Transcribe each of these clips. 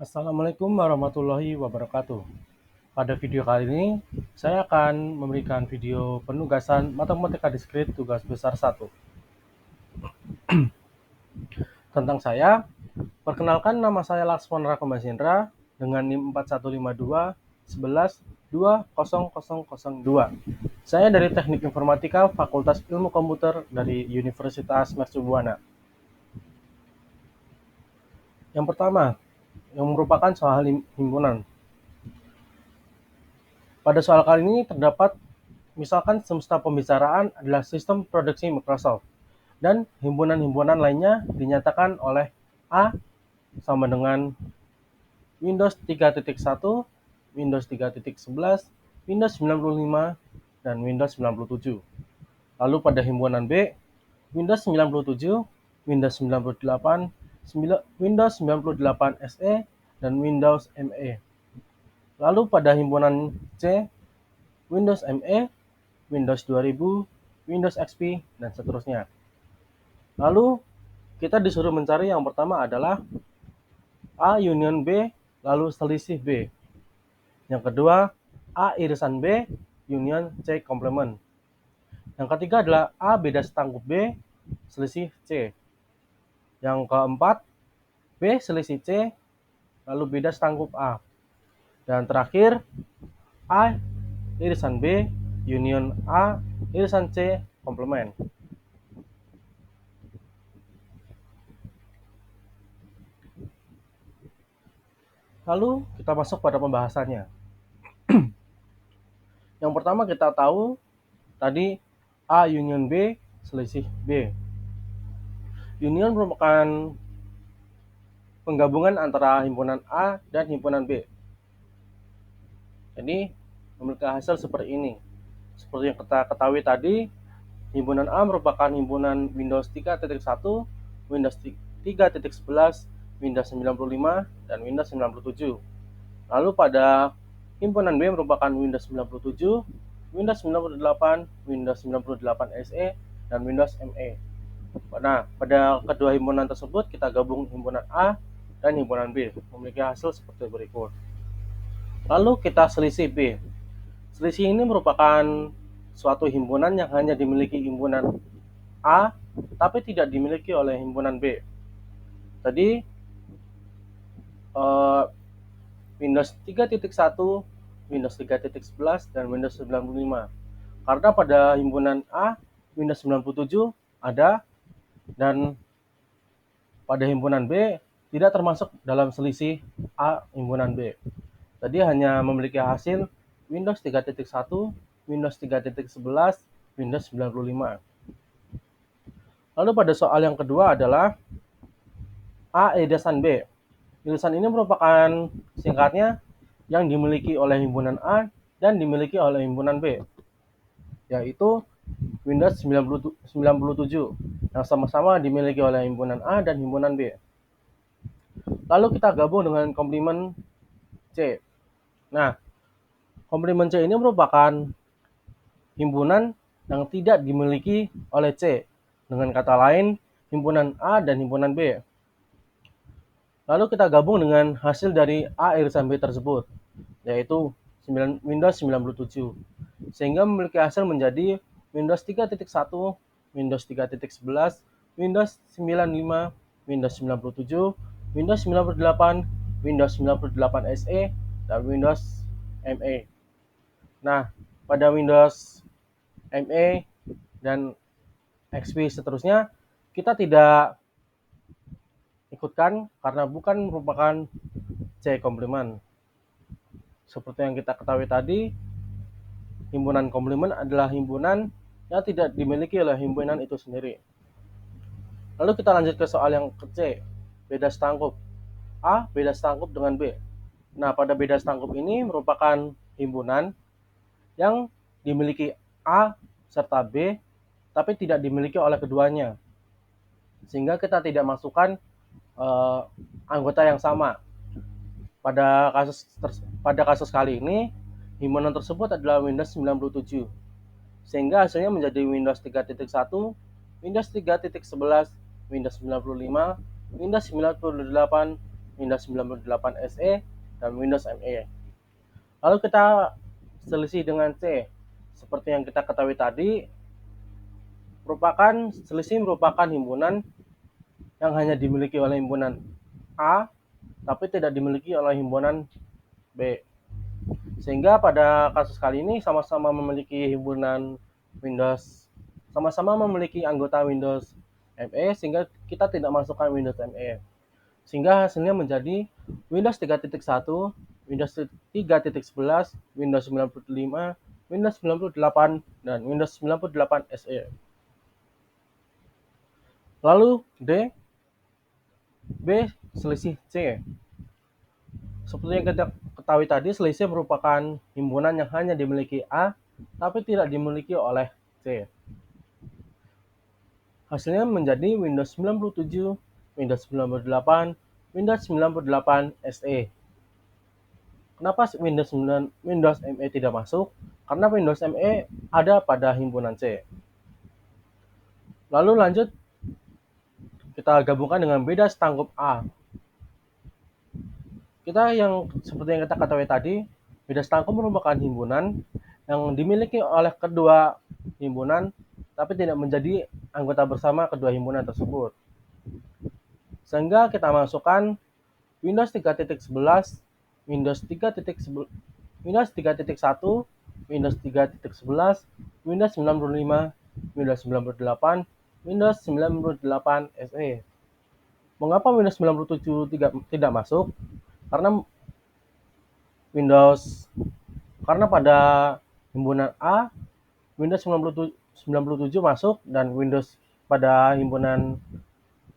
Assalamualaikum warahmatullahi wabarakatuh. Pada video kali ini, saya akan memberikan video penugasan matematika diskrit tugas besar 1. Tentang saya, perkenalkan nama saya Laksmana Rakombasindra dengan NIM 415211-20002. Saya dari Teknik Informatika Fakultas Ilmu Komputer dari Universitas Mercubuana. Yang pertama, yang merupakan soal himpunan. Pada soal kali ini terdapat misalkan semesta pembicaraan adalah sistem produksi Microsoft dan himpunan-himpunan lainnya dinyatakan oleh A sama dengan Windows 3.1, Windows 3.11, Windows 95, dan Windows 97. Lalu pada himpunan B, Windows 97, Windows 98, Windows 98 SE, dan Windows ME. Lalu pada himpunan C, Windows ME, Windows 2000, Windows XP, dan seterusnya. Lalu kita disuruh mencari yang pertama adalah A union B, lalu selisih B. Yang kedua, A irisan B, union C komplement. Yang ketiga adalah A beda setangkup B, selisih C. Yang keempat, B selisih C, lalu beda setangkup A. Dan terakhir, A irisan B, union A, irisan C komplement. Lalu kita masuk pada pembahasannya. Yang pertama kita tahu tadi A union B selisih B. Union merupakan penggabungan antara himpunan A dan himpunan B. Jadi memiliki hasil seperti ini. Seperti yang kita ketahui tadi, himpunan A merupakan himpunan Windows 3.1, Windows 3.11, Windows 95, dan Windows 97. Lalu pada himpunan B merupakan Windows 97, Windows 98, Windows 98 SE, dan Windows ME. Nah, pada kedua himpunan tersebut kita gabung himpunan A dan himpunan B, memiliki hasil seperti berikut. Lalu kita selisih B. Selisih ini merupakan suatu himpunan yang hanya dimiliki himpunan A, tapi tidak dimiliki oleh himpunan B. Tadi Windows 3.1, Windows 3.11, dan Windows 95. Karena pada himpunan A, Windows 97 ada, dan pada himpunan B tidak termasuk dalam selisih A himpunan B. Tadi hanya memiliki hasil Windows 3.1, Windows 3.11, Windows 95. Lalu pada soal yang kedua adalah A irisan B. Irisan ini merupakan singkatnya yang dimiliki oleh himpunan A dan dimiliki oleh himpunan B, yaitu Windows 97 yang sama-sama dimiliki oleh himpunan A dan himpunan B. Lalu kita gabung dengan komplement C. Nah, komplement C ini merupakan himpunan yang tidak dimiliki oleh C. Dengan kata lain, himpunan A dan himpunan B. Lalu kita gabung dengan hasil dari A irisan B tersebut, yaitu Windows 97. Sehingga memiliki hasil menjadi Windows 3.1, Windows 3.11, Windows 95, Windows 97, Windows 98, Windows 98 SE, dan Windows ME. Nah, pada Windows ME dan XP seterusnya, kita tidak ikutkan karena bukan merupakan C komplement. Seperti yang kita ketahui tadi, himpunan komplement adalah himpunan yang tidak dimiliki oleh himpunan itu sendiri. Lalu kita lanjut ke soal yang ke C, beda setangkup. A beda setangkup dengan B. Nah, pada beda setangkup ini merupakan himpunan yang dimiliki A serta B, tapi tidak dimiliki oleh keduanya. Sehingga kita tidak masukkan anggota yang sama. Pada kasus kali ini, himpunan tersebut adalah Windows 97. sehingga hasilnya menjadi Windows 3.1, Windows 3.11, Windows 95, Windows 98, Windows 98 SE, dan Windows ME. Lalu kita selisih dengan C. Seperti yang kita ketahui tadi, selisih merupakan himpunan yang hanya dimiliki oleh himpunan A, tapi tidak dimiliki oleh himpunan B. Sehingga pada kasus kali ini sama-sama memiliki himpunan Windows, sama-sama memiliki anggota Windows ME, sehingga kita tidak masukkan Windows ME. Sehingga hasilnya menjadi Windows 3.1, Windows 3.11, Windows 95, Windows 98, dan Windows 98 SE. Lalu B selisih C. Seperti yang kita ketahui tadi, selisih merupakan himpunan yang hanya dimiliki A, tapi tidak dimiliki oleh C. Hasilnya menjadi Windows 97, Windows 98, Windows 98 SE. Kenapa Windows ME tidak masuk? Karena Windows ME ada pada himpunan C. Lalu lanjut, kita gabungkan dengan beda setangkup A. Seperti yang kita ketahui tadi, beda setangkup merupakan himpunan yang dimiliki oleh kedua himpunan, tapi tidak menjadi anggota bersama kedua himpunan tersebut. Sehingga kita masukkan Windows 3.11, Windows 3.1, Windows 3.1, Windows 3.11, Windows 95, Windows 98, Windows 98 SE. Mengapa Windows 97 tidak masuk? Karena pada himpunan A, Windows 97 masuk, dan Windows pada himpunan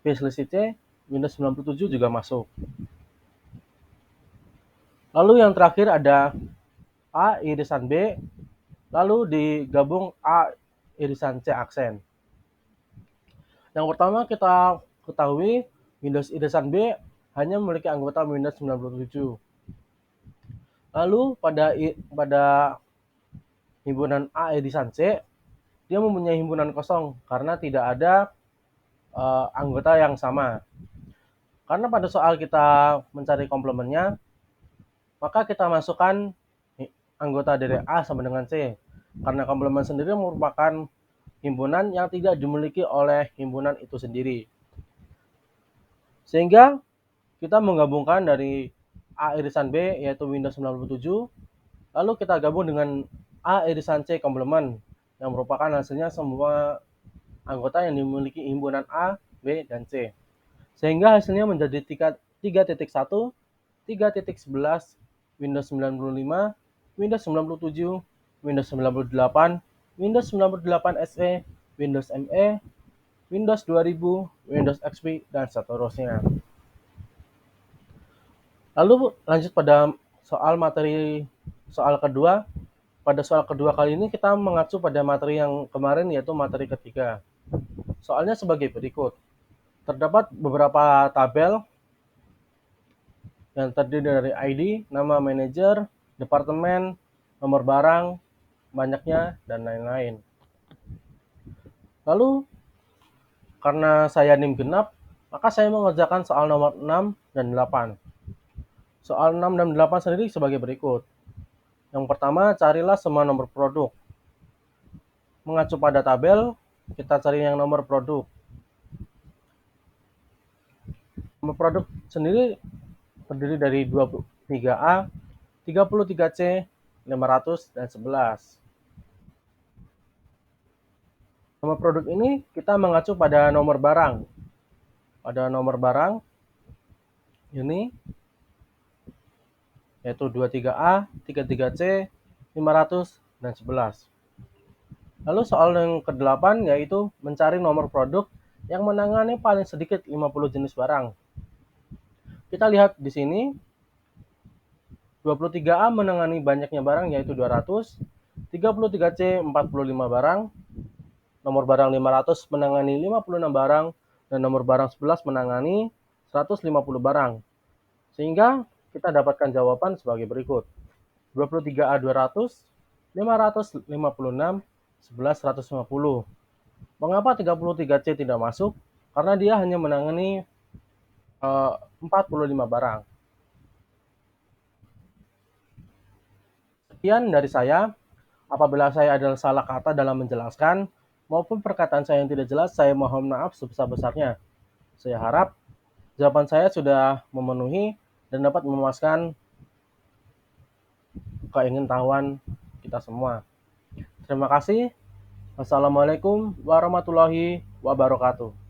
B selisih C, Windows 97 juga masuk. Lalu yang terakhir ada A irisan B, lalu digabung A irisan C aksen. Yang pertama kita ketahui Windows irisan B hanya memiliki anggota Windows 97. Lalu pada himpunan A irisan C, dia mempunyai himpunan kosong karena tidak ada anggota yang sama. Karena pada soal kita mencari komplemennya, maka kita masukkan anggota dari A sama dengan C. Karena komplemen sendiri merupakan himpunan yang tidak dimiliki oleh himpunan itu sendiri. Sehingga kita menggabungkan dari A irisan B, yaitu Windows 97, lalu kita gabung dengan A irisan C komplemen, yang merupakan hasilnya semua anggota yang dimiliki himpunan A, B, dan C. Sehingga hasilnya menjadi 3.1, 3.11, Windows 95, Windows 97, Windows 98, Windows 98 SE, Windows ME, Windows 2000, Windows XP, dan seterusnya. Lalu lanjut pada soal kedua. Pada soal kedua kali ini kita mengacu pada materi yang kemarin, yaitu materi ketiga. Soalnya sebagai berikut. Terdapat beberapa tabel yang terdiri dari ID, nama manajer, departemen, nomor barang, banyaknya, dan lain-lain. Lalu, karena saya NIM genap, maka saya mengerjakan soal nomor 6 dan 8. Soal 6 dan 8 sendiri sebagai berikut. Yang pertama, carilah semua nomor produk. Mengacu pada tabel, kita cari yang nomor produk. Nomor produk sendiri terdiri dari 23A, 33C, 500, dan 11. Nomor produk ini kita mengacu pada nomor barang. Pada nomor barang ini yaitu 23A, 33C, 500, dan 11. Lalu soal yang ke-8 yaitu mencari nomor produk yang menangani paling sedikit 50 jenis barang. Kita lihat di sini 23A menangani banyaknya barang yaitu 200, 33C 45 barang, nomor barang 500 menangani 56 barang, dan nomor barang 11 menangani 150 barang. Sehingga kita dapatkan jawaban sebagai berikut. 23A 200, 556, 11.150. Mengapa 33C tidak masuk? Karena dia hanya menangani 45 barang. Sekian dari saya. Apabila saya ada salah kata dalam menjelaskan maupun perkataan saya yang tidak jelas, saya mohon maaf sebesar-besarnya. Saya harap jawaban saya sudah memenuhi dan dapat memuaskan keingintahuan kita semua. Terima kasih. Wassalamualaikum warahmatullahi wabarakatuh.